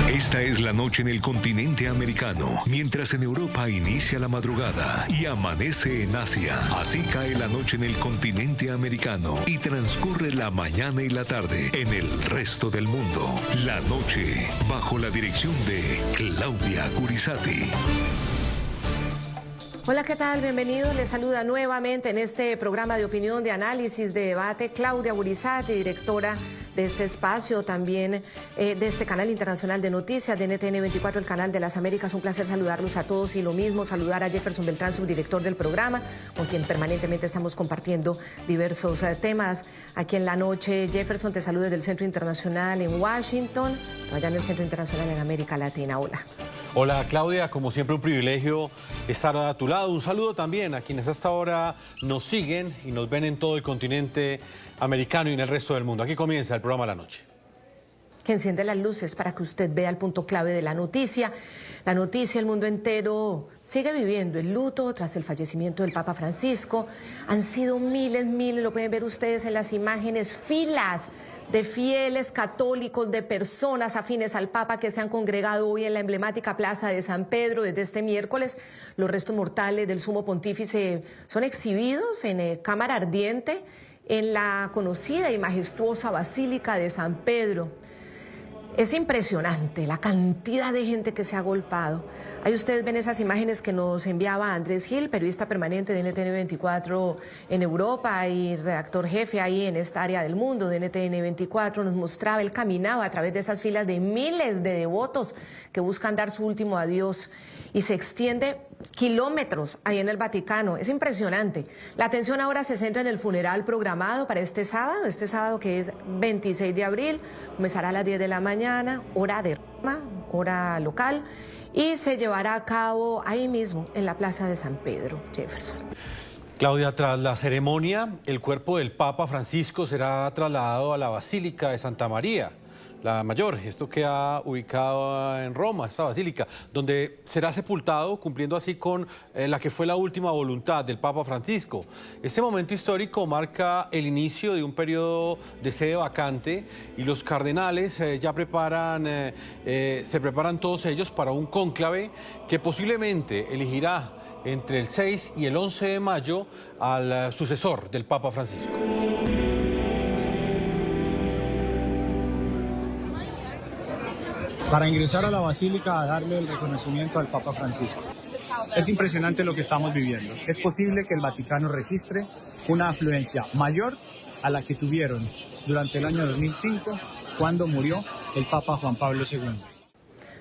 Esta es la noche en el continente americano, mientras en Europa inicia la madrugada y amanece en Asia. Así cae la noche en el continente americano y transcurre la mañana y la tarde en el resto del mundo. La noche, bajo la dirección de Claudia Gurizati. Hola, ¿qué tal? Bienvenidos. Les saluda nuevamente en este programa de opinión, de análisis, de debate, Claudia Gurizati, directora de este espacio, también de este canal internacional de noticias, de NTN 24, el canal de las Américas. Un placer saludarlos a todos y lo mismo, saludar a Jefferson Beltrán, subdirector del programa, con quien permanentemente estamos compartiendo diversos temas aquí en la noche. Jefferson, te saludo desde el Centro Internacional en Washington, allá en el Centro Internacional en América Latina. Hola. Hola Claudia, como siempre un privilegio estar a tu lado. Un saludo también a quienes hasta ahora nos siguen y nos ven en todo el continente americano y en el resto del mundo. Aquí comienza el programa La Noche. Que enciende las luces para que usted vea el punto clave de la noticia. La noticia, el mundo entero sigue viviendo el luto tras el fallecimiento del Papa Francisco. Han sido miles, lo pueden ver ustedes en las imágenes, filas de fieles católicos, de personas afines al Papa que se han congregado hoy en la emblemática Plaza de San Pedro desde este miércoles. Los restos mortales del Sumo Pontífice son exhibidos en cámara ardiente en la conocida y majestuosa Basílica de San Pedro. Es impresionante la cantidad de gente que se ha agolpado. Ahí ustedes ven esas imágenes que nos enviaba Andrés Gil, periodista permanente de NTN 24 en Europa y redactor jefe ahí en esta área del mundo de NTN 24. Nos mostraba, él caminaba a través de esas filas de miles de devotos que buscan dar su último adiós y se extiende kilómetros ahí en el Vaticano. Es impresionante. La atención ahora se centra en el funeral programado para este sábado que es 26 de abril, comenzará a las 10 de la mañana, hora de Roma, hora local, y se llevará a cabo ahí mismo, en la Plaza de San Pedro, Jefferson. Claudia, tras la ceremonia, el cuerpo del Papa Francisco será trasladado a la Basílica de Santa María, la Mayor. Esto queda ubicado en Roma, esta basílica, donde será sepultado, cumpliendo así con la que fue la última voluntad del Papa Francisco. Este momento histórico marca el inicio de un periodo de sede vacante y los cardenales se preparan todos ellos para un cónclave que posiblemente elegirá entre el 6 y el 11 de mayo al sucesor del Papa Francisco. Para ingresar a la Basílica a darle el reconocimiento al Papa Francisco. Es impresionante lo que estamos viviendo. Es posible que el Vaticano registre una afluencia mayor a la que tuvieron durante el año 2005, cuando murió el Papa Juan Pablo II.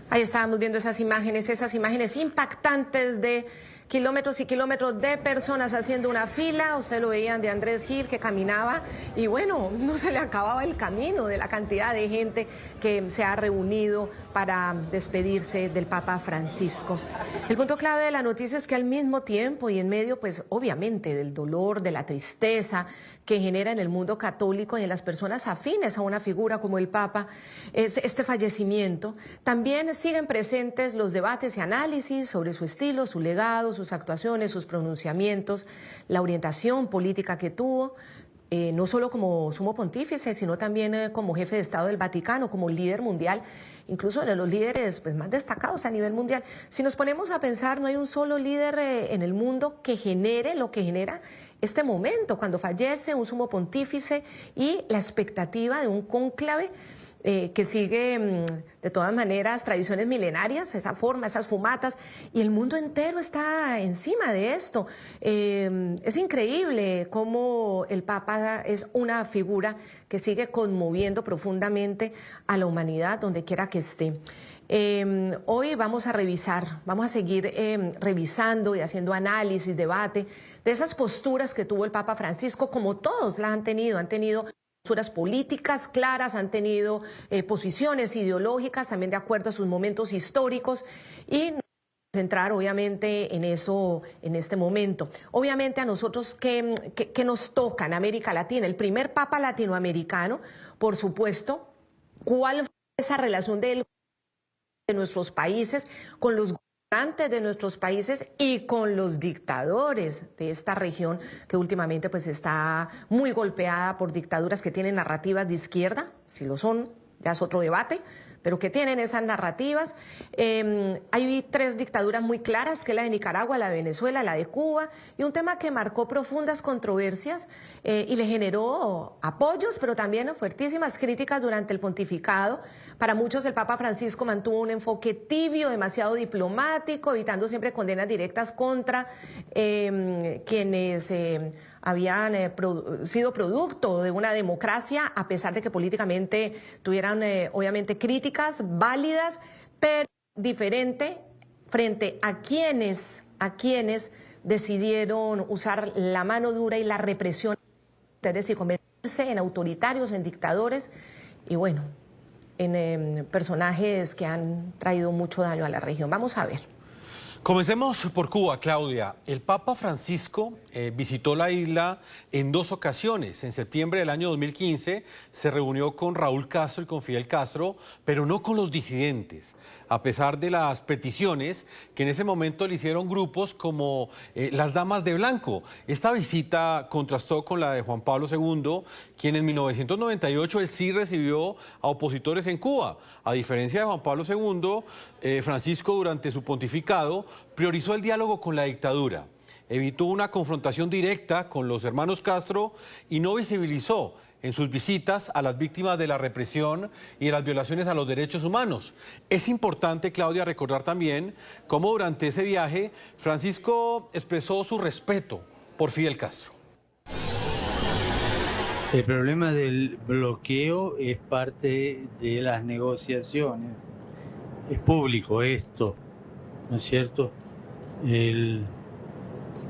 Ahí estábamos viendo esas imágenes impactantes de kilómetros y kilómetros de personas haciendo una fila. Ustedes lo veían de Andrés Gil, que caminaba y bueno, no se le acababa el camino de la cantidad de gente que se ha reunido para despedirse del Papa Francisco. El punto clave de la noticia es que al mismo tiempo y en medio, pues obviamente, del dolor, de la tristeza que genera en el mundo católico y en las personas afines a una figura como el Papa, este fallecimiento, también siguen presentes los debates y análisis sobre su estilo, su legado, sus actuaciones, sus pronunciamientos, la orientación política que tuvo, no solo como sumo pontífice, sino también como jefe de Estado del Vaticano, como líder mundial, incluso de los líderes pues, más destacados a nivel mundial. Si nos ponemos a pensar, no hay un solo líder en el mundo que genere lo que genera este momento, cuando fallece un sumo pontífice y la expectativa de un cónclave que sigue de todas maneras tradiciones milenarias, esa forma, esas fumatas, y el mundo entero está encima de esto. Es increíble cómo el Papa es una figura que sigue conmoviendo profundamente a la humanidad donde quiera que esté. Hoy vamos a seguir revisando y haciendo análisis, debate de esas posturas que tuvo el Papa Francisco, como todos las han tenido posturas políticas claras, han tenido posiciones ideológicas también de acuerdo a sus momentos históricos y centrar obviamente en eso en este momento. Obviamente a nosotros que nos toca en América Latina, el primer Papa latinoamericano, por supuesto, ¿cuál fue esa relación de nuestros países con los gobernantes de nuestros países y con los dictadores de esta región que últimamente pues está muy golpeada por dictaduras que tienen narrativas de izquierda? Si lo son, ya es otro debate, pero que tienen esas narrativas. Hay 3 dictaduras muy claras, que es la de Nicaragua, la de Venezuela, la de Cuba, y un tema que marcó profundas controversias y le generó apoyos, pero también fuertísimas críticas durante el pontificado. Para muchos el Papa Francisco mantuvo un enfoque tibio, demasiado diplomático, evitando siempre condenas directas contra quienes habían sido producto de una democracia, a pesar de que políticamente tuvieran obviamente críticas válidas, pero diferente frente a quienes decidieron usar la mano dura y la represión, es decir, convertirse en autoritarios, en dictadores y bueno, en personajes que han traído mucho daño a la región. Vamos a ver. Comencemos por Cuba, Claudia. El Papa Francisco visitó la isla en 2 ocasiones. En septiembre del año 2015 se reunió con Raúl Castro y con Fidel Castro, pero no con los disidentes, a pesar de las peticiones que en ese momento le hicieron grupos como las Damas de Blanco. Esta visita contrastó con la de Juan Pablo II, quien en 1998 él sí recibió a opositores en Cuba. A diferencia de Juan Pablo II, Francisco durante su pontificado priorizó el diálogo con la dictadura, evitó una confrontación directa con los hermanos Castro y no visibilizó en sus visitas a las víctimas de la represión y de las violaciones a los derechos humanos. Es importante, Claudia, recordar también cómo durante ese viaje Francisco expresó su respeto por Fidel Castro. El problema del bloqueo es parte de las negociaciones. Es público esto, ¿no es cierto?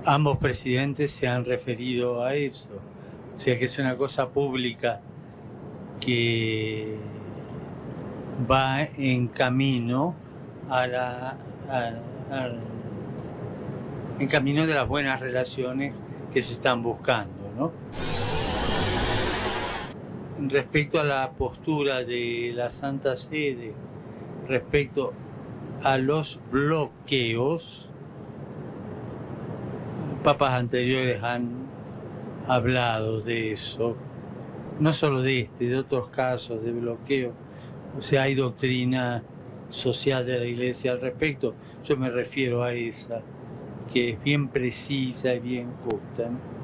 Ambos presidentes se han referido a eso. O sea que es una cosa pública que va en camino en camino de las buenas relaciones que se están buscando, ¿no? Respecto a la postura de la Santa Sede, respecto a los bloqueos, papas anteriores han hablado de eso, no solo de este, de otros casos de bloqueo. O sea, hay doctrina social de la Iglesia al respecto. Yo me refiero a esa, que es bien precisa y bien justa, ¿no?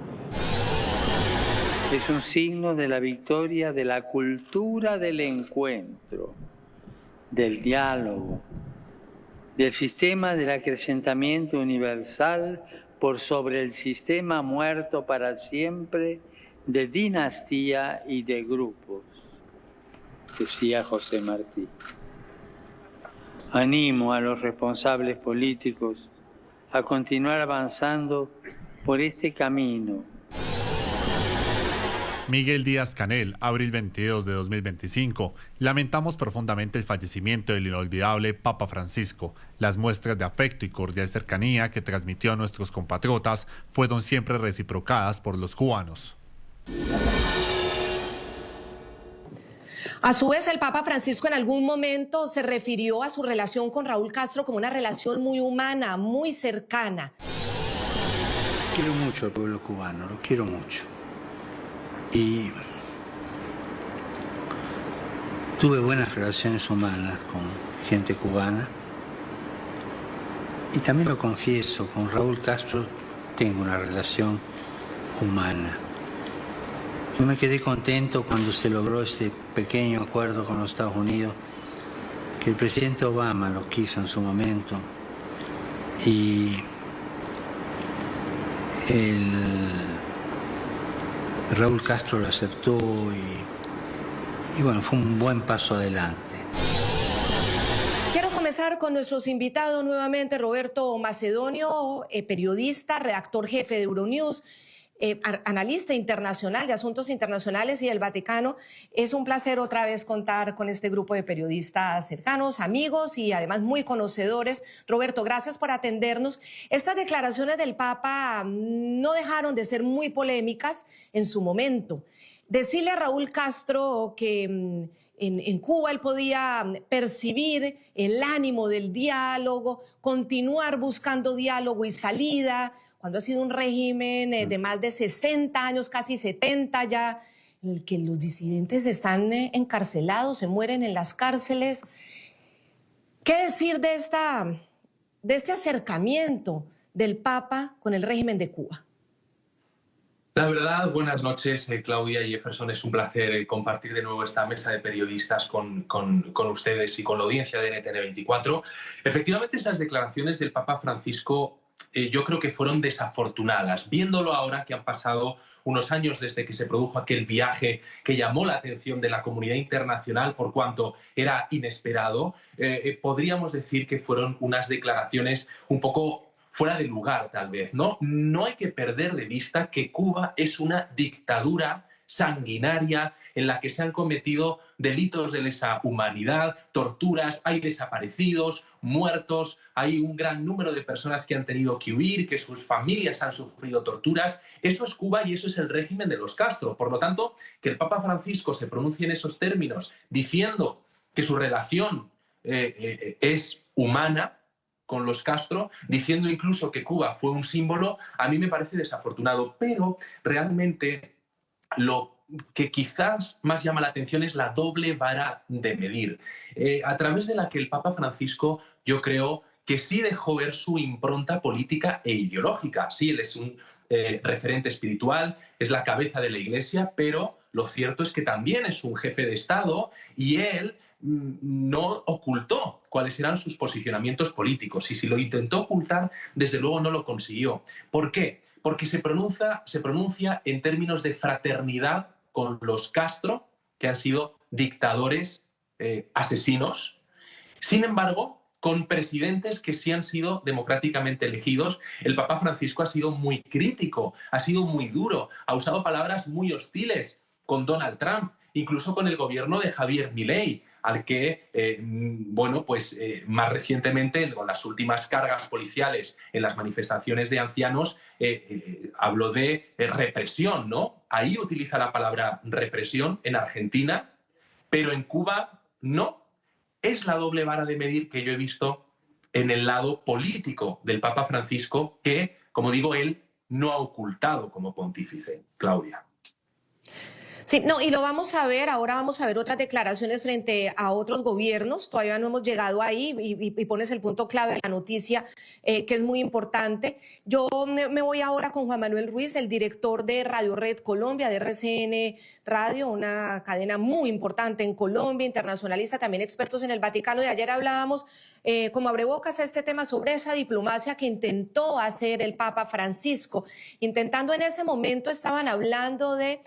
Es un signo de la victoria de la cultura del encuentro, del diálogo, del sistema del acrecentamiento universal por sobre el sistema muerto para siempre de dinastía y de grupos, decía José Martí. Animo a los responsables políticos a continuar avanzando por este camino. Miguel Díaz-Canel, abril 22 de 2025. Lamentamos profundamente el fallecimiento del inolvidable Papa Francisco. Las muestras de afecto y cordial cercanía que transmitió a nuestros compatriotas fueron siempre reciprocadas por los cubanos. A su vez, el Papa Francisco en algún momento se refirió a su relación con Raúl Castro como una relación muy humana, muy cercana. Quiero mucho al pueblo cubano, lo quiero mucho. Y tuve buenas relaciones humanas con gente cubana. Y también lo confieso, con Raúl Castro tengo una relación humana. Yo me quedé contento cuando se logró este pequeño acuerdo con los Estados Unidos, que el presidente Obama lo quiso en su momento. Y Raúl Castro lo aceptó y bueno, fue un buen paso adelante. Quiero comenzar con nuestros invitados nuevamente, Roberto Macedonio, periodista, redactor jefe de Euronews, analista internacional de asuntos internacionales y del Vaticano. Es un placer otra vez contar con este grupo de periodistas cercanos, amigos y además muy conocedores. Roberto, gracias por atendernos. Estas declaraciones del Papa no dejaron de ser muy polémicas en su momento. Decirle a Raúl Castro que en Cuba él podía percibir el ánimo del diálogo, continuar buscando diálogo y salida, cuando ha sido un régimen de más de 60 años, casi 70 ya, el que los disidentes están encarcelados, se mueren en las cárceles. ¿Qué decir de este acercamiento del Papa con el régimen de Cuba? La verdad, buenas noches, Claudia y Jefferson. Es un placer compartir de nuevo esta mesa de periodistas con ustedes y con la audiencia de NTN24. Efectivamente, esas declaraciones del Papa Francisco yo creo que fueron desafortunadas. Viéndolo ahora que han pasado unos años desde que se produjo aquel viaje que llamó la atención de la comunidad internacional por cuanto era inesperado, podríamos decir que fueron unas declaraciones un poco fuera de lugar, tal vez, ¿no? No hay que perder de vista que Cuba es una dictadura sanguinaria en la que se han cometido delitos de lesa humanidad, torturas, hay desaparecidos, muertos, hay un gran número de personas que han tenido que huir, que sus familias han sufrido torturas. Eso es Cuba y eso es el régimen de los Castro. Por lo tanto, que el Papa Francisco se pronuncie en esos términos diciendo que su relación es humana con los Castro, diciendo incluso que Cuba fue un símbolo, a mí me parece desafortunado, pero realmente lo que quizás más llama la atención es la doble vara de medir, a través de la que el Papa Francisco, yo creo que sí dejó ver su impronta política e ideológica. Sí, él es un referente espiritual, es la cabeza de la Iglesia, pero lo cierto es que también es un jefe de Estado y él no ocultó cuáles eran sus posicionamientos políticos, y si lo intentó ocultar, desde luego no lo consiguió. ¿Por qué? Porque se pronuncia en términos de fraternidad con los Castro, que han sido dictadores asesinos. Sin embargo, con presidentes que sí han sido democráticamente elegidos, el Papa Francisco ha sido muy crítico, ha sido muy duro, ha usado palabras muy hostiles con Donald Trump, incluso con el gobierno de Javier Milei, al que, más recientemente, con las últimas cargas policiales en las manifestaciones de ancianos, habló de represión, ¿no? Ahí utiliza la palabra represión en Argentina, pero en Cuba no. Es la doble vara de medir que yo he visto en el lado político del Papa Francisco, que, como digo, él no ha ocultado como pontífice, Claudia. Sí, no, y lo vamos a ver, ahora vamos a ver otras declaraciones frente a otros gobiernos, todavía no hemos llegado ahí y pones el punto clave de la noticia, que es muy importante. Yo me voy ahora con Juan Manuel Ruiz, el director de Radio Red Colombia, de RCN Radio, una cadena muy importante en Colombia, internacionalista, también expertos en el Vaticano. De ayer hablábamos como abrebocas a este tema sobre esa diplomacia que intentó hacer el Papa Francisco. Intentando en ese momento, estaban hablando de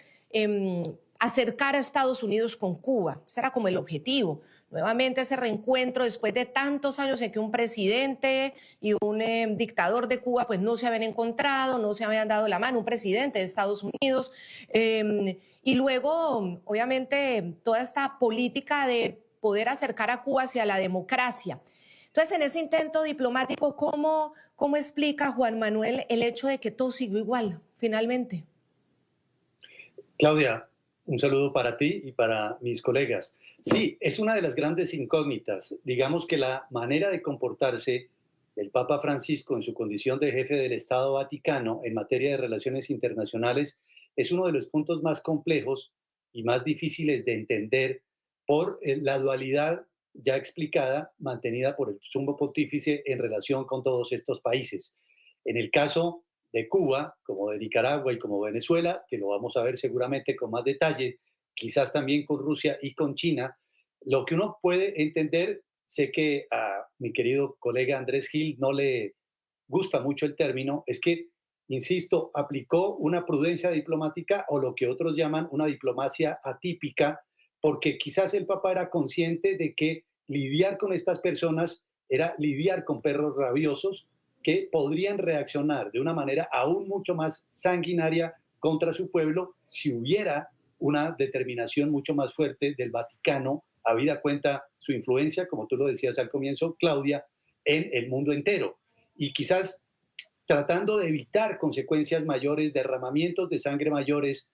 acercar a Estados Unidos con Cuba. Ese era como el objetivo. Nuevamente ese reencuentro después de tantos años en que un presidente y un dictador de Cuba pues no se habían encontrado, no se habían dado la mano, un presidente de Estados Unidos. Y luego, obviamente, toda esta política de poder acercar a Cuba hacia la democracia. Entonces, en ese intento diplomático, ¿cómo explica Juan Manuel el hecho de que todo siguió igual, finalmente? Claudia, un saludo para ti y para mis colegas. Sí, es una de las grandes incógnitas. Digamos que la manera de comportarse del Papa Francisco en su condición de jefe del Estado Vaticano en materia de relaciones internacionales es uno de los puntos más complejos y más difíciles de entender por la dualidad ya explicada mantenida por el sumo pontífice en relación con todos estos países. En el caso de Cuba, como de Nicaragua y como Venezuela, que lo vamos a ver seguramente con más detalle, quizás también con Rusia y con China, lo que uno puede entender, sé que a mi querido colega Andrés Gil no le gusta mucho el término, es que, insisto, aplicó una prudencia diplomática o lo que otros llaman una diplomacia atípica, porque quizás el Papa era consciente de que lidiar con estas personas era lidiar con perros rabiosos que podrían reaccionar de una manera aún mucho más sanguinaria contra su pueblo si hubiera una determinación mucho más fuerte del Vaticano, habida cuenta su influencia, como tú lo decías al comienzo, Claudia, en el mundo entero. Y quizás tratando de evitar consecuencias mayores, derramamientos de sangre mayores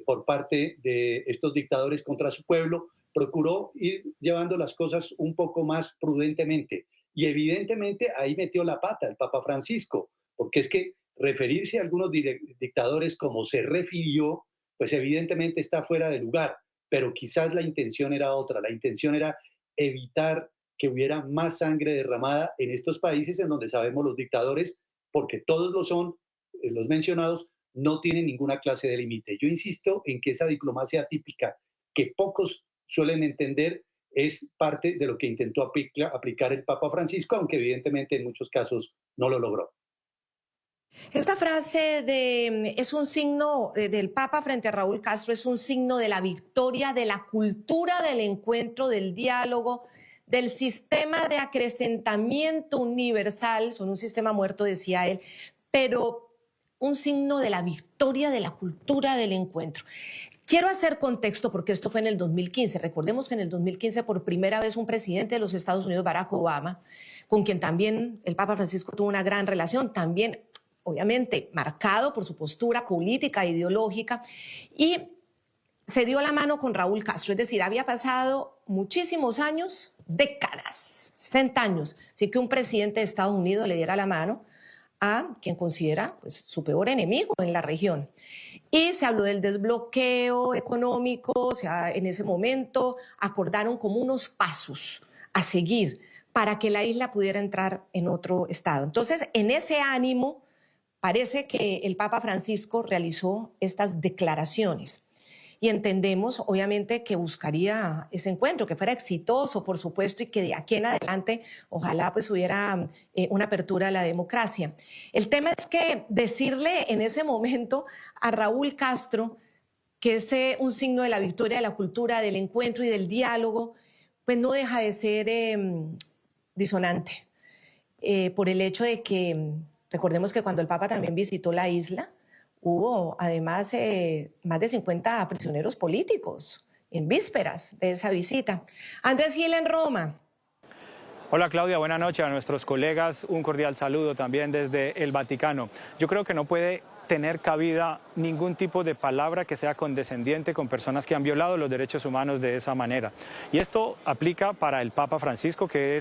por parte de estos dictadores contra su pueblo, procuró ir llevando las cosas un poco más prudentemente. Y evidentemente ahí metió la pata el Papa Francisco, porque es que referirse a algunos dictadores como se refirió pues evidentemente está fuera de lugar, pero quizás la intención era otra, la intención era evitar que hubiera más sangre derramada en estos países en donde sabemos los dictadores, porque todos lo son, los mencionados, no tienen ninguna clase de límite. Yo insisto en que esa diplomacia típica que pocos suelen entender es parte de lo que intentó aplicar el Papa Francisco, aunque evidentemente en muchos casos no lo logró. Esta frase es un signo del Papa frente a Raúl Castro, es un signo de la victoria, de la cultura del encuentro, del diálogo, del sistema de acrecentamiento universal. Son un sistema muerto, decía él, pero un signo de la victoria de la cultura del encuentro. Quiero hacer contexto porque esto fue en el 2015. Recordemos que en el 2015 por primera vez un presidente de los Estados Unidos, Barack Obama, con quien también el Papa Francisco tuvo una gran relación, también obviamente marcado por su postura política e ideológica, y se dio la mano con Raúl Castro, es decir, había pasado muchísimos años, décadas, 60 años, sin que un presidente de Estados Unidos le diera la mano a quien considera pues, su peor enemigo en la región. Y se habló del desbloqueo económico, o sea, en ese momento acordaron como unos pasos a seguir para que la isla pudiera entrar en otro estado. Entonces, en ese ánimo, parece que el Papa Francisco realizó estas declaraciones. Y entendemos, obviamente, que buscaría ese encuentro, que fuera exitoso, por supuesto, y que de aquí en adelante, ojalá pues hubiera una apertura a la democracia. El tema es que decirle en ese momento a Raúl Castro que es un signo de la victoria de la cultura, del encuentro y del diálogo, pues no deja de ser disonante, por el hecho de que, recordemos que cuando el Papa también visitó la isla, hubo además más de 50 prisioneros políticos en vísperas de esa visita. Andrés Gil en Roma. Hola Claudia, buenas noches a nuestros colegas, un cordial saludo también desde el Vaticano. Yo creo que no puede tener cabida ningún tipo de palabra que sea condescendiente con personas que han violado los derechos humanos de esa manera. Y esto aplica para el Papa Francisco, que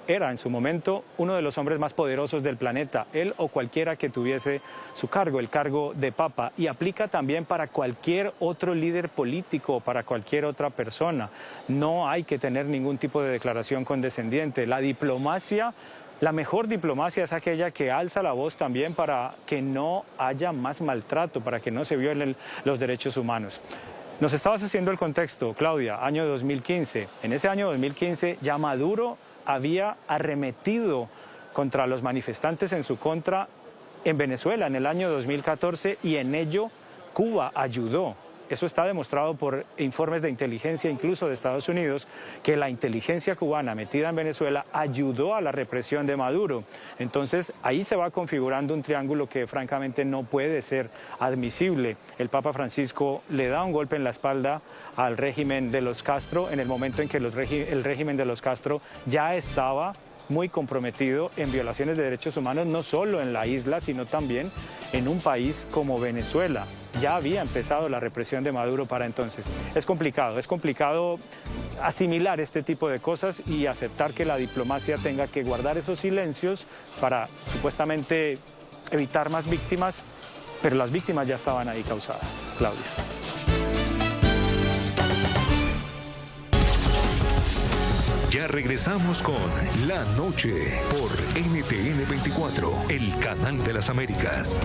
era en su momento uno de los hombres más poderosos del planeta, él o cualquiera que tuviese su cargo, el cargo de Papa, y aplica también para cualquier otro líder político o para cualquier otra persona. No hay que tener ningún tipo de declaración condescendiente. La diplomacia, la mejor diplomacia es aquella que alza la voz también para que no haya más maltrato, para que no se violen los derechos humanos. Nos estabas haciendo el contexto, Claudia, año 2015. En ese año 2015 ya Maduro había arremetido contra los manifestantes en su contra en Venezuela en el año 2014 y en ello Cuba ayudó. Eso está demostrado por informes de inteligencia, incluso de Estados Unidos, que la inteligencia cubana metida en Venezuela ayudó a la represión de Maduro. Entonces, ahí se va configurando un triángulo que francamente no puede ser admisible. El Papa Francisco le da un golpe en la espalda al régimen de los Castro en el momento en que el régimen de los Castro ya estaba muy comprometido en violaciones de derechos humanos, no solo en la isla, sino también en un país como Venezuela. Ya había empezado la represión de Maduro para entonces. Es complicado asimilar este tipo de cosas y aceptar que la diplomacia tenga que guardar esos silencios para supuestamente evitar más víctimas, pero las víctimas ya estaban ahí causadas. Claudia. Ya regresamos con La Noche por NTN 24, el canal de las Américas.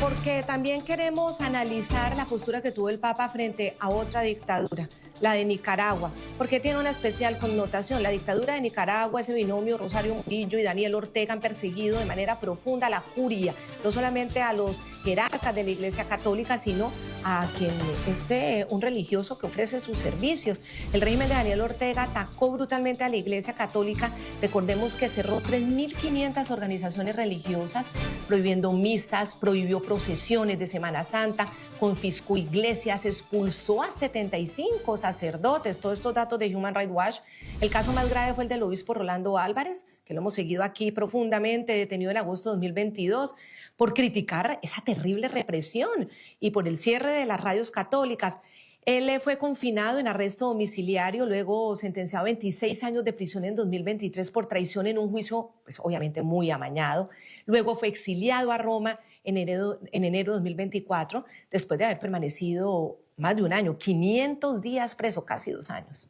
Porque también queremos analizar la postura que tuvo el Papa frente a otra dictadura, la de Nicaragua, porque tiene una especial connotación. La dictadura de Nicaragua, ese binomio Rosario Murillo y Daniel Ortega han perseguido de manera profunda a la curia, no solamente a los jerarcas de la Iglesia Católica, sino a quien es un religioso que ofrece sus servicios. El régimen de Daniel Ortega atacó brutalmente a la Iglesia Católica. Recordemos que cerró 3.500 organizaciones religiosas, prohibiendo misas, prohibió procesiones de Semana Santa, confiscó iglesias, expulsó a 75 sacerdotes. Todos estos datos de Human Rights Watch. El caso más grave fue el del obispo Rolando Álvarez, que lo hemos seguido aquí profundamente, detenido en agosto de 2022 por criticar esa terrible represión y por el cierre de las radios católicas. Él fue confinado en arresto domiciliario, luego sentenciado a 26 años de prisión en 2023 por traición en un juicio, pues obviamente muy amañado. Luego fue exiliado a Roma en enero de 2024, después de haber permanecido más de un año, 500 días preso, casi 2 años.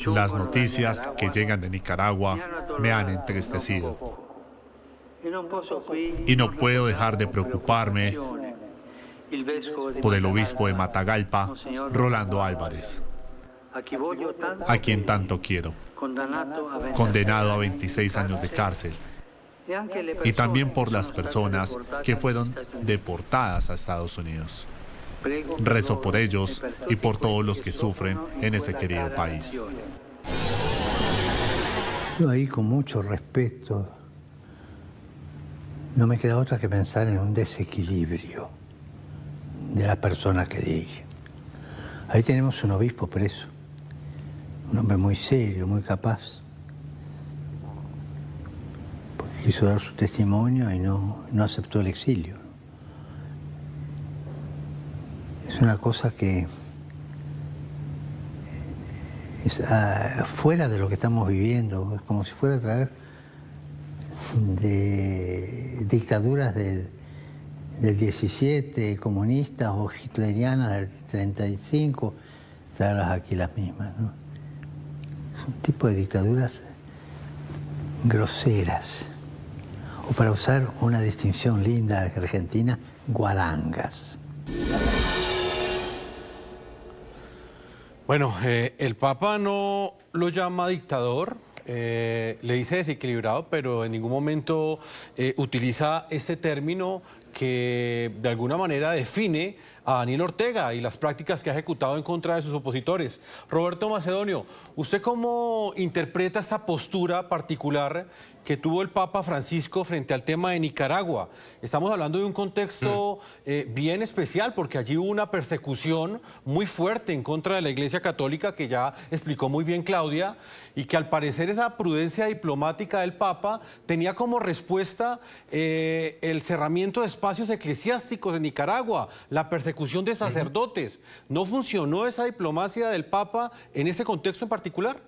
Las noticias que llegan de Nicaragua me han entristecido. Y no puedo dejar de preocuparme por el obispo de Matagalpa, Rolando Álvarez, a quien tanto quiero, condenado a 26 años de cárcel, y también por las personas que fueron deportadas a Estados Unidos. Rezo por ellos y por todos los que sufren en ese querido país. Yo ahí, con mucho respeto, no me queda otra que pensar en un desequilibrio de la persona que dirige. Ahí tenemos un obispo preso, un hombre muy serio, muy capaz, porque quiso dar su testimonio y no aceptó el exilio. Es una cosa que es fuera de lo que estamos viviendo, es como si fuera a traer de dictaduras del 17, comunistas o hitlerianas del 35, traerlas aquí las mismas, ¿no? Es un tipo de dictaduras groseras, o para usar una distinción linda argentina, guarangas. Bueno, el Papa no lo llama dictador, le dice desequilibrado, pero en ningún momento utiliza este término que de alguna manera define a Daniel Ortega y las prácticas que ha ejecutado en contra de sus opositores. Roberto Macedonio, ¿usted cómo interpreta esta postura particular que tuvo el Papa Francisco frente al tema de Nicaragua? Estamos hablando de un contexto bien especial, porque allí hubo una persecución muy fuerte en contra de la Iglesia Católica, que ya explicó muy bien Claudia, y que al parecer esa prudencia diplomática del Papa tenía como respuesta el cerramiento de espacios eclesiásticos en Nicaragua, la persecución de sacerdotes. ¿No funcionó esa diplomacia del Papa en ese contexto en particular?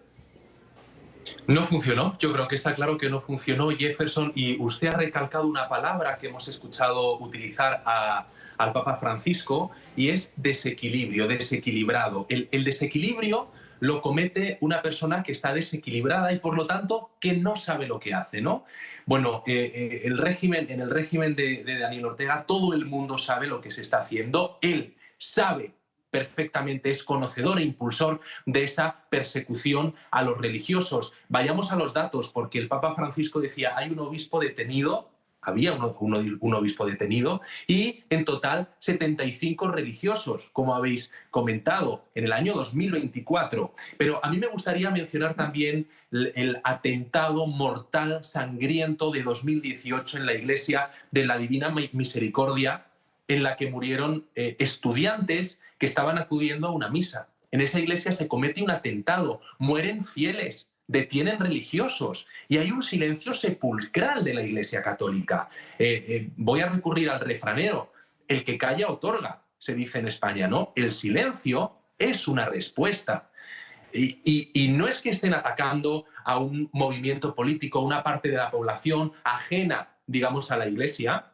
No funcionó, yo creo que está claro que no funcionó, Jefferson, y usted ha recalcado una palabra que hemos escuchado utilizar al Papa Francisco, y es desequilibrio, desequilibrado. El desequilibrio lo comete una persona que está desequilibrada y, por lo tanto, que no sabe lo que hace, ¿no? Bueno, en el régimen de Daniel Ortega, todo el mundo sabe lo que se está haciendo. Él sabe perfectamente, es conocedor e impulsor de esa persecución a los religiosos. Vayamos a los datos, porque el Papa Francisco decía, hay un obispo detenido, había un obispo detenido, y en total 75 religiosos, como habéis comentado, en el año 2024. Pero a mí me gustaría mencionar también el atentado mortal, sangriento de 2018 en la Iglesia de la Divina Misericordia, en la que murieron estudiantes que estaban acudiendo a una misa. En esa iglesia se comete un atentado, mueren fieles, detienen religiosos y hay un silencio sepulcral de la Iglesia Católica. Voy a recurrir al refranero, el que calla otorga, se dice en España, ¿no? El silencio es una respuesta. Y no es que estén atacando a un movimiento político, a una parte de la población ajena, digamos, a la Iglesia,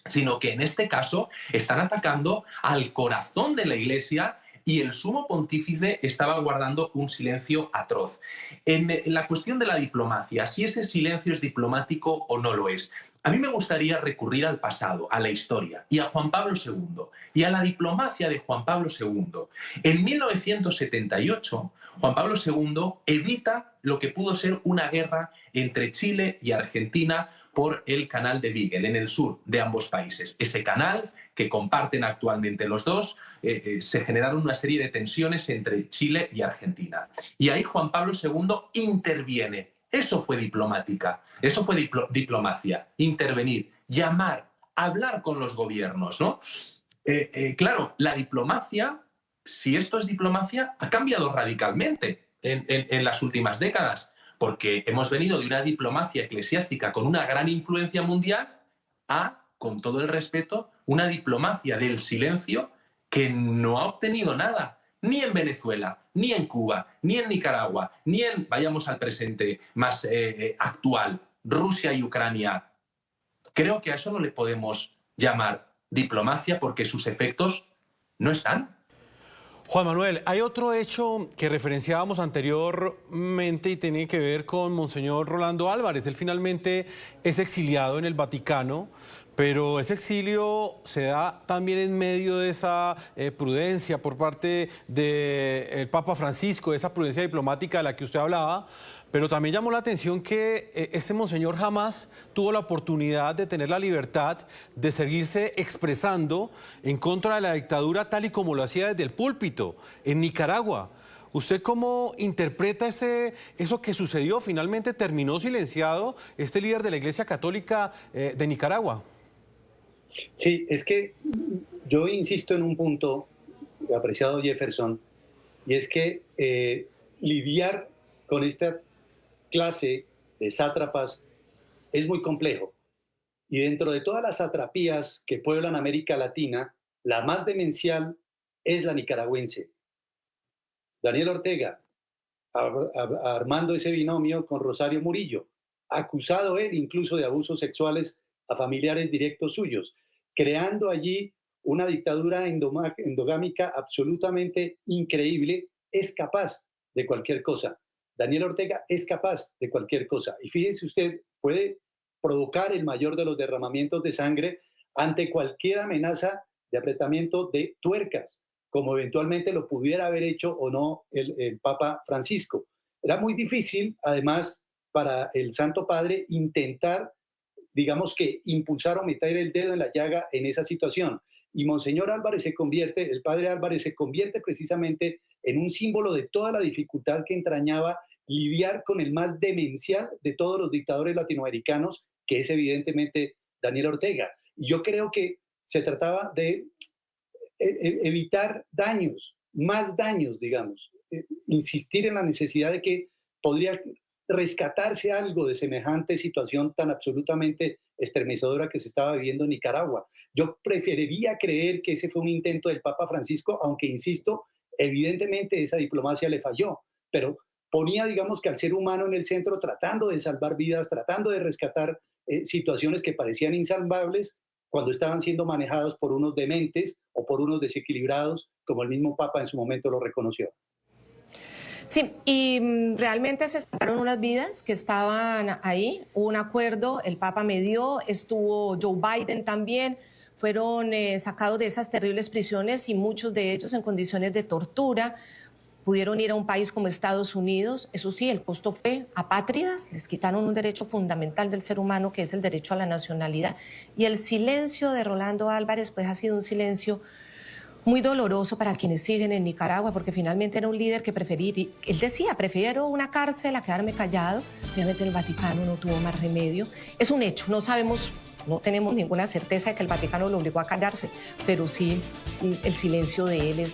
sino que en este caso están atacando al corazón de la Iglesia, y el sumo pontífice estaba guardando un silencio atroz. En la cuestión de la diplomacia, si ese silencio es diplomático o no lo es, a mí me gustaría recurrir al pasado, a la historia, y a Juan Pablo II, y a la diplomacia de Juan Pablo II. En 1978, Juan Pablo II evita lo que pudo ser una guerra entre Chile y Argentina por el canal de Beagle, en el sur de ambos países. Ese canal que comparten actualmente los dos, se generaron una serie de tensiones entre Chile y Argentina. Y ahí Juan Pablo II interviene. Eso fue diplomática, eso fue diplomacia, intervenir, llamar, hablar con los gobiernos, ¿no? Claro, la diplomacia, si esto es diplomacia, ha cambiado radicalmente en las últimas décadas, porque hemos venido de una diplomacia eclesiástica con una gran influencia mundial a, con todo el respeto, una diplomacia del silencio que no ha obtenido nada, ni en Venezuela, ni en Cuba, ni en Nicaragua, ni en, vayamos al presente más actual, Rusia y Ucrania. Creo que a eso no le podemos llamar diplomacia porque sus efectos no están. Juan Manuel, hay otro hecho que referenciábamos anteriormente y tiene que ver con Monseñor Rolando Álvarez. Él finalmente es exiliado en el Vaticano, pero ese exilio se da también en medio de esa prudencia por parte del Papa Francisco, de esa prudencia diplomática de la que usted hablaba. Pero también llamó la atención que este monseñor jamás tuvo la oportunidad de tener la libertad de seguirse expresando en contra de la dictadura tal y como lo hacía desde el púlpito en Nicaragua. ¿Usted cómo interpreta eso que sucedió? Finalmente terminó silenciado este líder de la Iglesia Católica de Nicaragua. Sí, es que yo insisto en un punto, apreciado Jefferson, y es que lidiar con esta clase de sátrapas es muy complejo. Y dentro de todas las satrapías que pueblan América Latina, la más demencial es la nicaragüense. Daniel Ortega, armando ese binomio con Rosario Murillo, acusado él incluso de abusos sexuales a familiares directos suyos, creando allí una dictadura endogámica absolutamente increíble, es capaz de cualquier cosa. Daniel Ortega es capaz de cualquier cosa. Y fíjese usted, puede provocar el mayor de los derramamientos de sangre ante cualquier amenaza de apretamiento de tuercas, como eventualmente lo pudiera haber hecho o no el Papa Francisco. Era muy difícil, además, para el Santo Padre intentar, digamos que, impulsar o meter el dedo en la llaga en esa situación. Y Monseñor Álvarez el padre Álvarez se convierte precisamente en un símbolo de toda la dificultad que entrañaba lidiar con el más demencial de todos los dictadores latinoamericanos, que es evidentemente Daniel Ortega. Y yo creo que se trataba de evitar daños, más daños, digamos, insistir en la necesidad de que podría rescatarse algo de semejante situación tan absolutamente estremecedora que se estaba viviendo en Nicaragua. Yo preferiría creer que ese fue un intento del Papa Francisco, aunque, insisto, evidentemente esa diplomacia le falló, pero ponía, digamos, que al ser humano en el centro, tratando de salvar vidas, tratando de rescatar situaciones que parecían insalvables cuando estaban siendo manejados por unos dementes o por unos desequilibrados, como el mismo Papa en su momento lo reconoció. Sí, y realmente se salvaron unas vidas que estaban ahí, hubo un acuerdo, el Papa medió, estuvo Joe Biden también, fueron sacados de esas terribles prisiones y muchos de ellos en condiciones de tortura. Pudieron ir a un país como Estados Unidos, eso sí, el costo fue apátridas, les quitaron un derecho fundamental del ser humano que es el derecho a la nacionalidad. Y el silencio de Rolando Álvarez pues ha sido un silencio muy doloroso para quienes siguen en Nicaragua, porque finalmente era un líder que él decía, prefiero una cárcel a quedarme callado. Obviamente el Vaticano no tuvo más remedio. Es un hecho, no sabemos, no tenemos ninguna certeza de que el Vaticano lo obligó a callarse, pero sí el silencio de él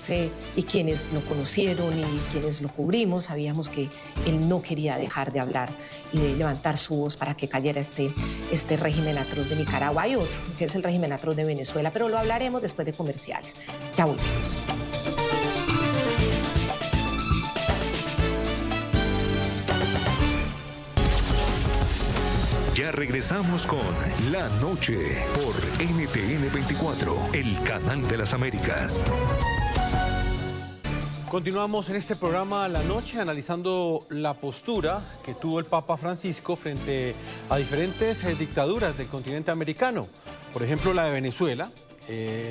y quienes lo conocieron y quienes lo cubrimos, sabíamos que él no quería dejar de hablar y de levantar su voz para que cayera este régimen atroz de Nicaragua. Hay otro, que es el régimen atroz de Venezuela, pero lo hablaremos después de comerciales. Ya volvemos. Ya regresamos con La Noche por NTN 24, el canal de las Américas. Continuamos en este programa La Noche analizando la postura que tuvo el Papa Francisco frente a diferentes dictaduras del continente americano. Por ejemplo, la de Venezuela,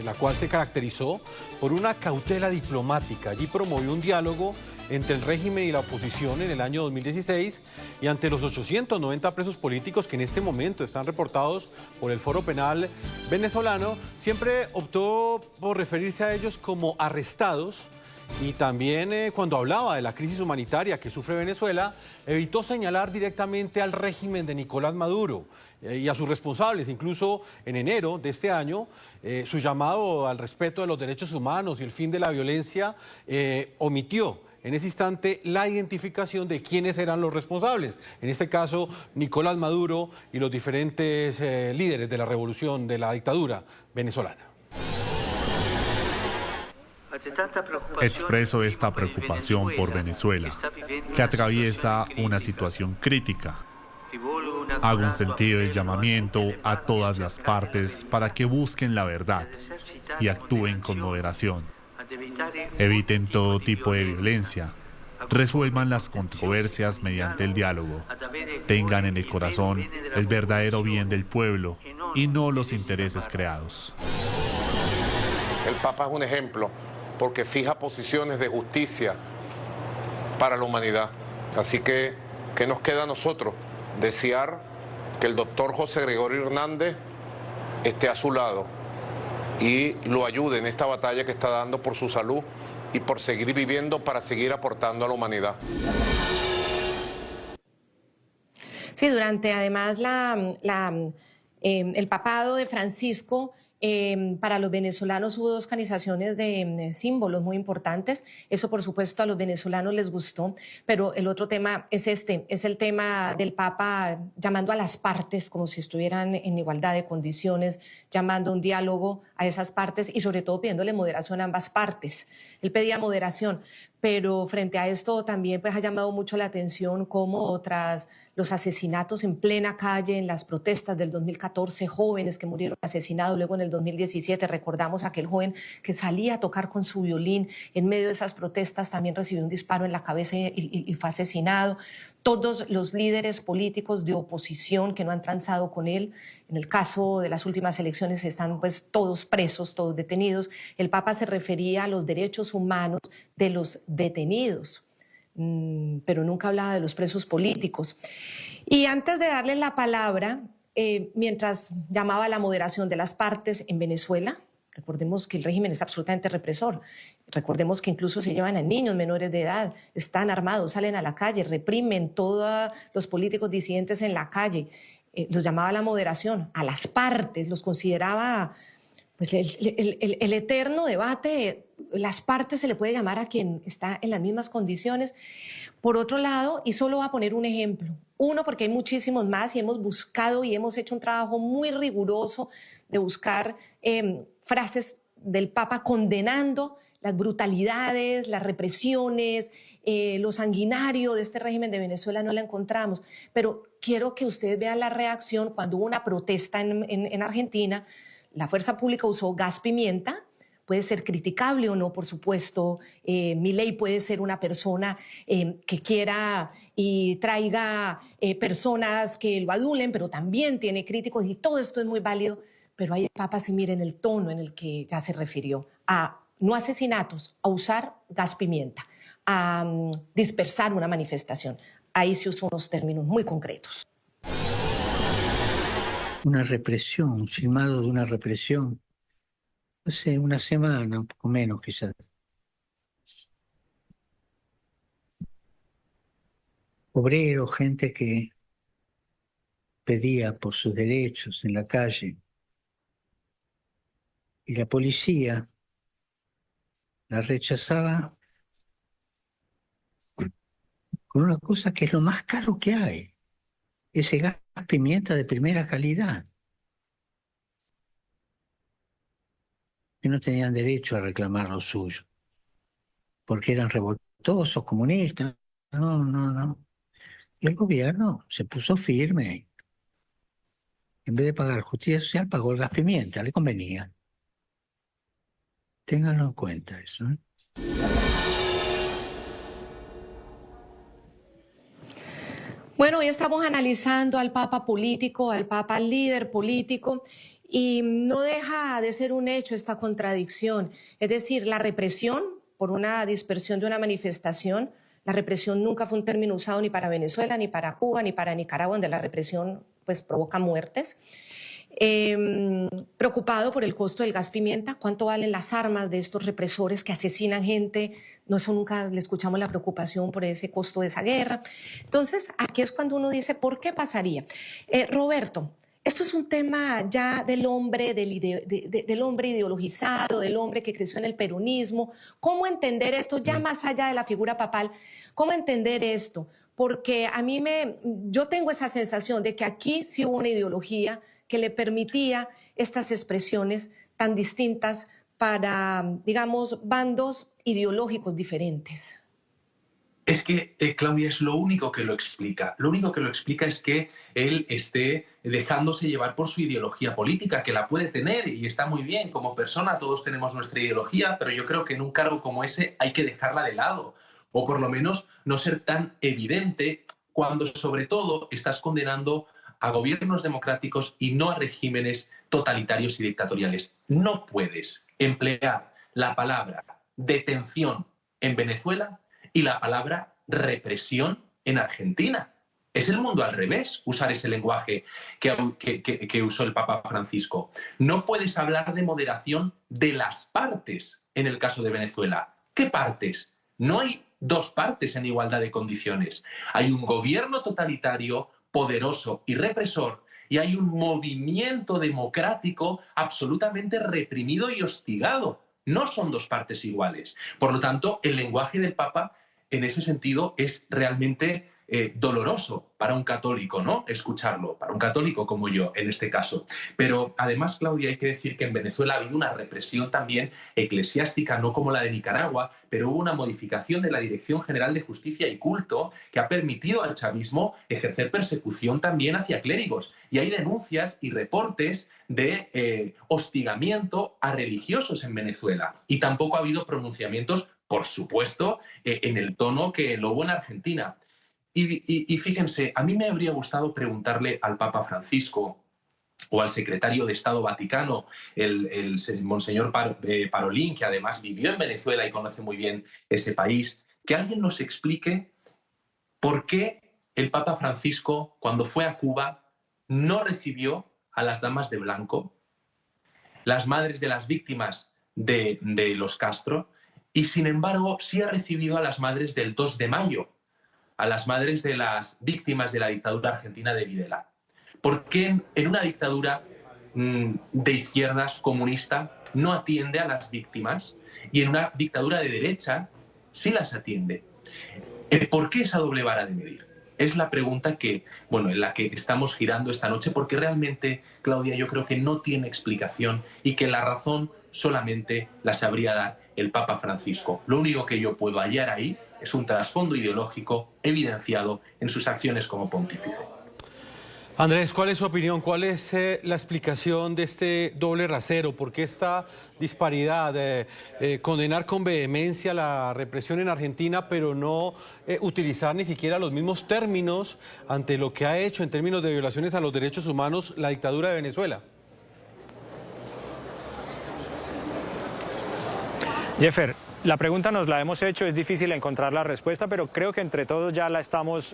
la cual se caracterizó por una cautela diplomática. Allí promovió un diálogo entre el régimen y la oposición en el año 2016 y ante los 890 presos políticos que en este momento están reportados por el Foro Penal venezolano, siempre optó por referirse a ellos como arrestados. Y también cuando hablaba de la crisis humanitaria que sufre Venezuela, evitó señalar directamente al régimen de Nicolás Maduro y a sus responsables. Incluso en enero de este año, su llamado al respeto de los derechos humanos y el fin de la violencia omitió en ese instante la identificación de quiénes eran los responsables. En este caso, Nicolás Maduro y los diferentes líderes de la revolución, de la dictadura venezolana. Expreso esta preocupación por Venezuela, que atraviesa una situación crítica. Hago un sentido de llamamiento a todas las partes para que busquen la verdad y actúen con moderación. Eviten todo tipo de violencia. Resuelvan las controversias mediante el diálogo. Tengan en el corazón el verdadero bien del pueblo y no los intereses creados. El Papa es un ejemplo porque fija posiciones de justicia para la humanidad. Así que, ¿qué nos queda a nosotros? Desear que el doctor José Gregorio Hernández esté a su lado y lo ayude en esta batalla que está dando por su salud y por seguir viviendo para seguir aportando a la humanidad. Sí, durante además el papado de Francisco, para los venezolanos hubo dos canonizaciones de símbolos muy importantes. Eso, por supuesto, a los venezolanos les gustó, pero el otro tema es es el tema del Papa llamando a las partes como si estuvieran en igualdad de condiciones, llamando a un diálogo a esas partes y sobre todo pidiéndole moderación a ambas partes. Él pedía moderación, pero frente a esto también pues ha llamado mucho la atención cómo tras los asesinatos en plena calle, en las protestas del 2014, jóvenes que murieron asesinados, luego en el 2017 recordamos a aquel joven que salía a tocar con su violín en medio de esas protestas, también recibió un disparo en la cabeza y fue asesinado. Todos los líderes políticos de oposición que no han transado con él, en el caso de las últimas elecciones están pues todos presos, todos detenidos. El Papa se refería a los derechos humanos de los detenidos, pero nunca hablaba de los presos políticos. Y antes de darle la palabra, mientras llamaba a la moderación de las partes en Venezuela, recordemos que el régimen es absolutamente represor. Recordemos que incluso se llevan a niños menores de edad, están armados, salen a la calle, reprimen todos los políticos disidentes en la calle. Los llamaba a la moderación, a las partes, los consideraba pues, el eterno debate. Las partes se le puede llamar a quien está en las mismas condiciones. Por otro lado, y solo voy a poner un ejemplo, uno porque hay muchísimos más y hemos buscado y hemos hecho un trabajo muy riguroso de buscar frases del Papa condenando las brutalidades, las represiones, lo sanguinario de este régimen de Venezuela no la encontramos. Pero quiero que ustedes vean la reacción cuando hubo una protesta en Argentina. La fuerza pública usó gas pimienta. Puede ser criticable o no, por supuesto. Milei puede ser una persona que quiera y traiga personas que lo adulen, pero también tiene críticos y todo esto es muy válido. Pero ahí el Papa sí miren el tono en el que ya se refirió a no asesinatos, a usar gas pimienta, a dispersar una manifestación. Ahí se usó unos términos muy concretos. Una represión, un filmado de una represión. No sé, una semana, un poco menos quizás. Obreros, gente que pedía por sus derechos en la calle. Y la policía la rechazaba con una cosa que es lo más caro que hay. Ese gas pimienta de primera calidad. Que no tenían derecho a reclamar lo suyo, porque eran revoltosos, comunistas. No. Y el gobierno se puso firme. En vez de pagar justicia social, pagó el gas pimienta, le convenía. Ténganlo en cuenta eso, ¿eh? Bueno, hoy estamos analizando al Papa político, al Papa líder político, y no deja de ser un hecho esta contradicción. Es decir, la represión por una dispersión de una manifestación, la represión nunca fue un término usado ni para Venezuela, ni para Cuba, ni para Nicaragua, donde la represión pues, provoca muertes. Preocupado por el costo del gas pimienta, cuánto valen las armas de estos represores que asesinan gente, no, eso nunca le escuchamos la preocupación por ese costo de esa guerra. Entonces, aquí es cuando uno dice, ¿por qué pasaría? Roberto, esto es un tema ya del hombre, del hombre ideologizado, del hombre que creció en el peronismo. ¿Cómo entender esto ya más allá de la figura papal? ¿Cómo entender esto? Porque a mí yo tengo esa sensación de que aquí sí hubo una ideología que le permitía estas expresiones tan distintas para, digamos, bandos ideológicos diferentes? Es que, Claudia, es lo único que lo explica. Lo único que lo explica es que él esté dejándose llevar por su ideología política, que la puede tener y está muy bien. Como persona todos tenemos nuestra ideología, pero yo creo que en un cargo como ese hay que dejarla de lado. O por lo menos no ser tan evidente cuando sobre todo estás condenando a gobiernos democráticos y no a regímenes totalitarios y dictatoriales. No puedes emplear la palabra detención en Venezuela y la palabra represión en Argentina. Es el mundo al revés usar ese lenguaje que usó el Papa Francisco. No puedes hablar de moderación de las partes en el caso de Venezuela. ¿Qué partes? No hay dos partes en igualdad de condiciones. Hay un gobierno totalitario, poderoso y represor, y hay un movimiento democrático absolutamente reprimido y hostigado. No son dos partes iguales. Por lo tanto, el lenguaje del Papa en ese sentido es realmente doloroso para un católico, ¿no? Escucharlo, para un católico como yo, en este caso. Pero además, Claudia, hay que decir que en Venezuela ha habido una represión también eclesiástica, no como la de Nicaragua, pero hubo una modificación de la Dirección General de Justicia y Culto que ha permitido al chavismo ejercer persecución también hacia clérigos. Y hay denuncias y reportes de hostigamiento a religiosos en Venezuela. Y tampoco ha habido pronunciamientos, por supuesto, en el tono que lo hubo en Argentina. Y fíjense, a mí me habría gustado preguntarle al Papa Francisco o al secretario de Estado Vaticano, el Monseñor Parolín, que además vivió en Venezuela y conoce muy bien ese país, que alguien nos explique por qué el Papa Francisco, cuando fue a Cuba, no recibió a las damas de blanco, las madres de las víctimas de los Castro, y sin embargo sí ha recibido a las madres del 2 de mayo, a las madres de las víctimas de la dictadura argentina de Videla. ¿Por qué en una dictadura de izquierdas comunista no atiende a las víctimas y en una dictadura de derecha sí las atiende? ¿Por qué esa doble vara de medir? Es la pregunta que, bueno, en la que estamos girando esta noche, porque realmente, Claudia, yo creo que no tiene explicación y que la razón solamente la sabría dar el Papa Francisco. Lo único que yo puedo hallar ahí es un trasfondo ideológico evidenciado en sus acciones como pontífice. Andrés, ¿cuál es su opinión? ¿Cuál es la explicación de este doble rasero? ¿Por qué esta disparidad? Condenar con vehemencia la represión en Argentina, pero no utilizar ni siquiera los mismos términos ante lo que ha hecho en términos de violaciones a los derechos humanos la dictadura de Venezuela. Jeffer, la pregunta nos la hemos hecho, es difícil encontrar la respuesta, pero creo que entre todos ya la estamos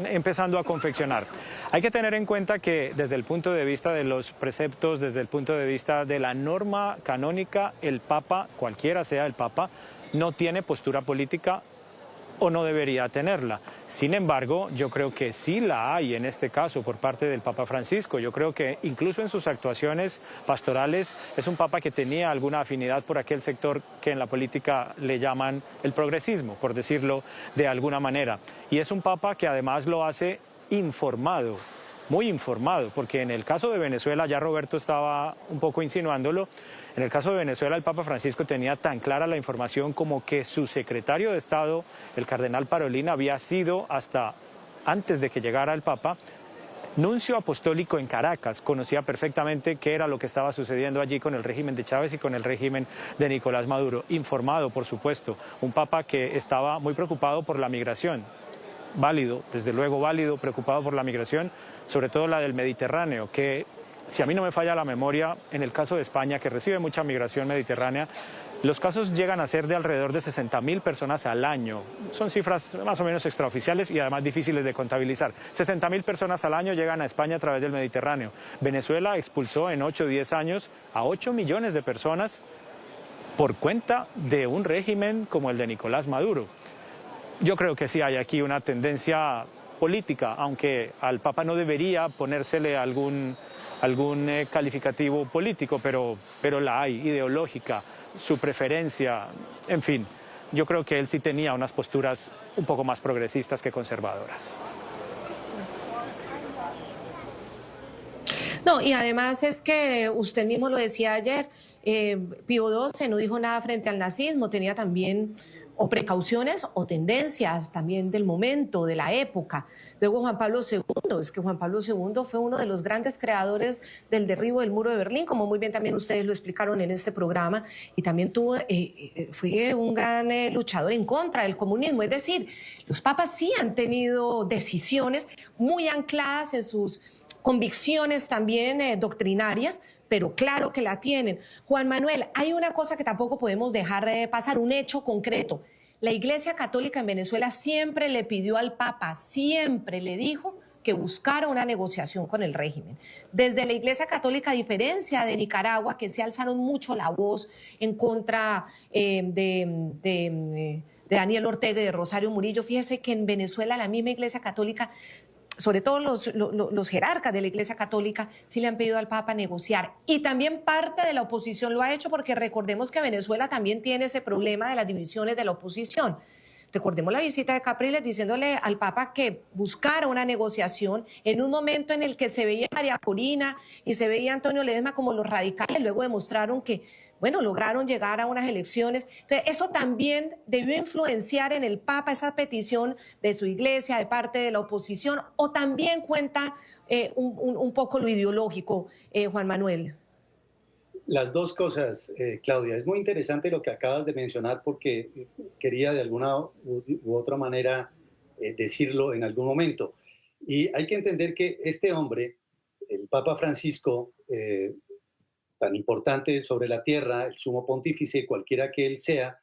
empezando a confeccionar. Hay que tener en cuenta que desde el punto de vista de los preceptos, desde el punto de vista de la norma canónica, el Papa, cualquiera sea el Papa, no tiene postura política o no debería tenerla. Sin embargo, yo creo que sí la hay en este caso por parte del Papa Francisco. Yo creo que incluso en sus actuaciones pastorales es un Papa que tenía alguna afinidad por aquel sector que en la política le llaman el progresismo, por decirlo de alguna manera. Y es un Papa que además lo hace informado, muy informado, porque en el caso de Venezuela, ya Roberto estaba un poco insinuándolo, en el caso de Venezuela el Papa Francisco tenía tan clara la información como que su secretario de Estado, el cardenal Parolín, había sido hasta antes de que llegara el Papa nuncio apostólico en Caracas, conocía perfectamente qué era lo que estaba sucediendo allí con el régimen de Chávez y con el régimen de Nicolás Maduro. Informado, por supuesto, un Papa que estaba muy preocupado por la migración. Válido, desde luego válido, preocupado por la migración, sobre todo la del Mediterráneo, que si a mí no me falla la memoria, en el caso de España, que recibe mucha migración mediterránea, los casos llegan a ser de alrededor de 60.000 personas al año. Son cifras más o menos extraoficiales y además difíciles de contabilizar. 60.000 personas al año llegan a España a través del Mediterráneo. Venezuela expulsó en 8 o 10 años a 8 millones de personas por cuenta de un régimen como el de Nicolás Maduro. Yo creo que sí hay aquí una tendencia política, aunque al Papa no debería ponérsele algún calificativo político, pero la hay, ideológica, su preferencia, en fin. Yo creo que él sí tenía unas posturas un poco más progresistas que conservadoras. No, y además es que usted mismo lo decía ayer, Pío XII no dijo nada frente al nazismo, tenía también o precauciones o tendencias también del momento, de la época. Luego Juan Pablo II, es que Juan Pablo II fue uno de los grandes creadores del derribo del muro de Berlín, como muy bien también ustedes lo explicaron en este programa, y también fue un gran luchador en contra del comunismo. Es decir, los papas sí han tenido decisiones muy ancladas en sus convicciones también doctrinarias, pero claro que la tienen. Juan Manuel, hay una cosa que tampoco podemos dejar pasar, un hecho concreto. La Iglesia Católica en Venezuela siempre le pidió al Papa, siempre le dijo que buscara una negociación con el régimen. Desde la Iglesia Católica, a diferencia de Nicaragua, que se alzaron mucho la voz en contra de Daniel Ortega y de Rosario Murillo, fíjese que en Venezuela la misma Iglesia Católica, sobre todo los jerarcas de la Iglesia Católica, sí le han pedido al Papa negociar. Y también parte de la oposición lo ha hecho, porque recordemos que Venezuela también tiene ese problema de las divisiones de la oposición. Recordemos la visita de Capriles diciéndole al Papa que buscara una negociación en un momento en el que se veía María Corina y se veía Antonio Ledesma como los radicales. Luego demostraron que, bueno, lograron llegar a unas elecciones. Entonces, eso también debió influenciar en el Papa, esa petición de su iglesia, de parte de la oposición, o también cuenta un poco lo ideológico, Juan Manuel. Las dos cosas, Claudia. Es muy interesante lo que acabas de mencionar, porque quería de alguna u otra manera decirlo en algún momento. Y hay que entender que este hombre, el Papa Francisco, tan importante sobre la tierra, el sumo pontífice, cualquiera que él sea,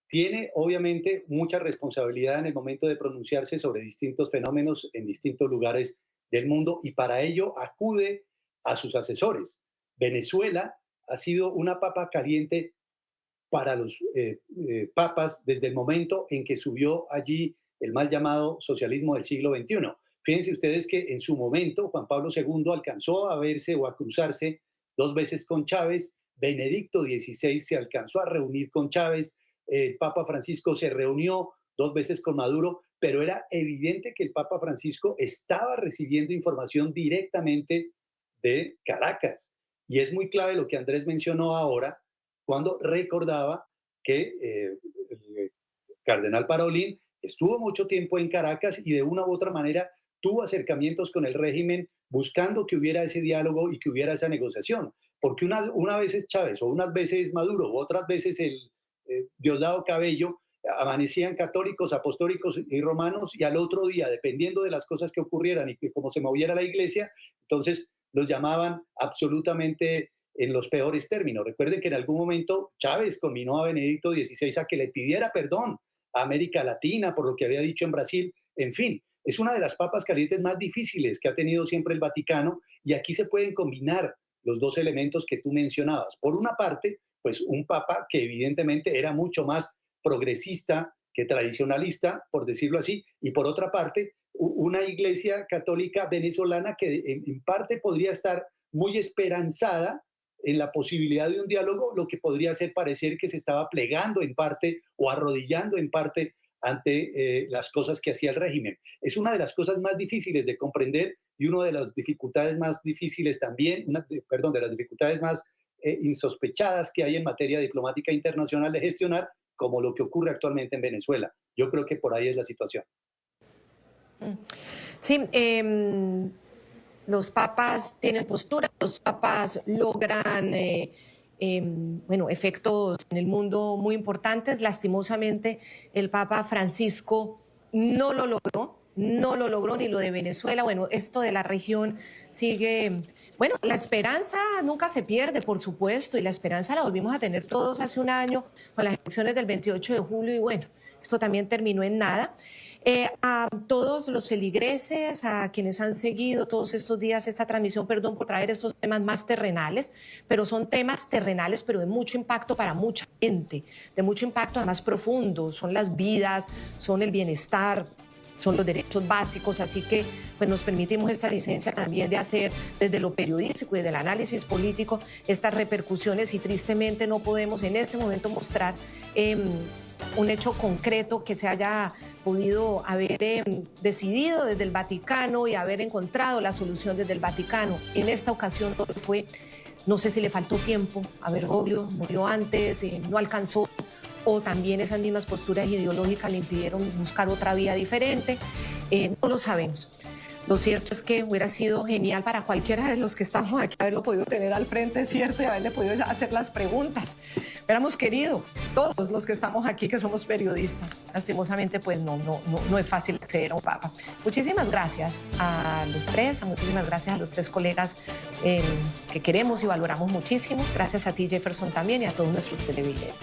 tiene obviamente mucha responsabilidad en el momento de pronunciarse sobre distintos fenómenos en distintos lugares del mundo, y para ello acude a sus asesores. Venezuela ha sido una papa caliente para los papas desde el momento en que subió allí el mal llamado socialismo del siglo XXI. Fíjense ustedes que en su momento Juan Pablo II alcanzó a verse o a cruzarse 2 veces con Chávez, Benedicto XVI se alcanzó a reunir con Chávez, el Papa Francisco se reunió 2 veces con Maduro, pero era evidente que el Papa Francisco estaba recibiendo información directamente de Caracas. Y es muy clave lo que Andrés mencionó ahora, cuando recordaba que el cardenal Parolin estuvo mucho tiempo en Caracas y de una u otra manera tuvo acercamientos con el régimen buscando que hubiera ese diálogo y que hubiera esa negociación. Porque una vez es Chávez, o unas veces Maduro, o otras veces el Diosdado Cabello, amanecían católicos, apostólicos y romanos, y al otro día, dependiendo de las cosas que ocurrieran y que cómo se moviera la iglesia, entonces los llamaban absolutamente en los peores términos. Recuerden que en algún momento Chávez conminó a Benedicto XVI a que le pidiera perdón a América Latina por lo que había dicho en Brasil. En fin, es una de las papas calientes más difíciles que ha tenido siempre el Vaticano, y aquí se pueden combinar los dos elementos que tú mencionabas. Por una parte, pues un papa que evidentemente era mucho más progresista que tradicionalista, por decirlo así, y por otra parte, una iglesia católica venezolana que en parte podría estar muy esperanzada en la posibilidad de un diálogo, lo que podría hacer parecer que se estaba plegando en parte o arrodillando en parte ante las cosas que hacía el régimen. Es una de las cosas más difíciles de comprender y una de las dificultades más difíciles también, de las dificultades más insospechadas que hay en materia diplomática internacional de gestionar, como lo que ocurre actualmente en Venezuela. Yo creo que por ahí es la situación. Sí, los papas tienen postura, los papas logran efectos en el mundo muy importantes. Lastimosamente, el Papa Francisco no lo logró ni lo de Venezuela. Bueno, esto de la región sigue. Bueno, la esperanza nunca se pierde, por supuesto, y la esperanza la volvimos a tener todos hace un año con las elecciones del 28 de julio, y bueno, esto también terminó en nada. A todos los feligreses, a quienes han seguido todos estos días esta transmisión, perdón por traer estos temas más terrenales, pero son temas terrenales, pero de mucho impacto para mucha gente, de mucho impacto además profundo, son las vidas, son el bienestar son los derechos básicos, así que pues nos permitimos esta licencia también de hacer desde lo periodístico y del análisis político estas repercusiones, y tristemente no podemos en este momento mostrar un hecho concreto que se haya podido haber decidido desde el Vaticano y haber encontrado la solución desde el Vaticano. En esta ocasión fue, no sé si le faltó tiempo, a Bergoglio murió antes, no alcanzó, o también esas mismas posturas ideológicas le impidieron buscar otra vía diferente, no lo sabemos. Lo cierto es que hubiera sido genial para cualquiera de los que estamos aquí haberlo podido tener al frente, ¿cierto? Y haberle podido hacer las preguntas. Hubiéramos querido, todos los que estamos aquí, que somos periodistas. Lastimosamente, pues no es fácil acceder a un papa. Muchísimas gracias a los tres, muchísimas gracias a los tres colegas que queremos y valoramos muchísimo. Gracias a ti, Jefferson, también, y a todos nuestros televidentes.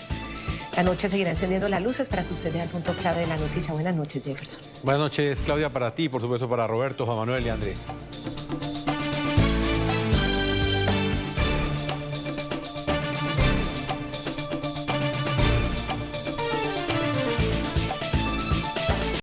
La noche seguirá encendiendo las luces para que usted vea el punto clave de la noticia. Buenas noches, Jefferson. Buenas noches, Claudia, para ti, por supuesto, para Roberto, Juan Manuel y Andrés.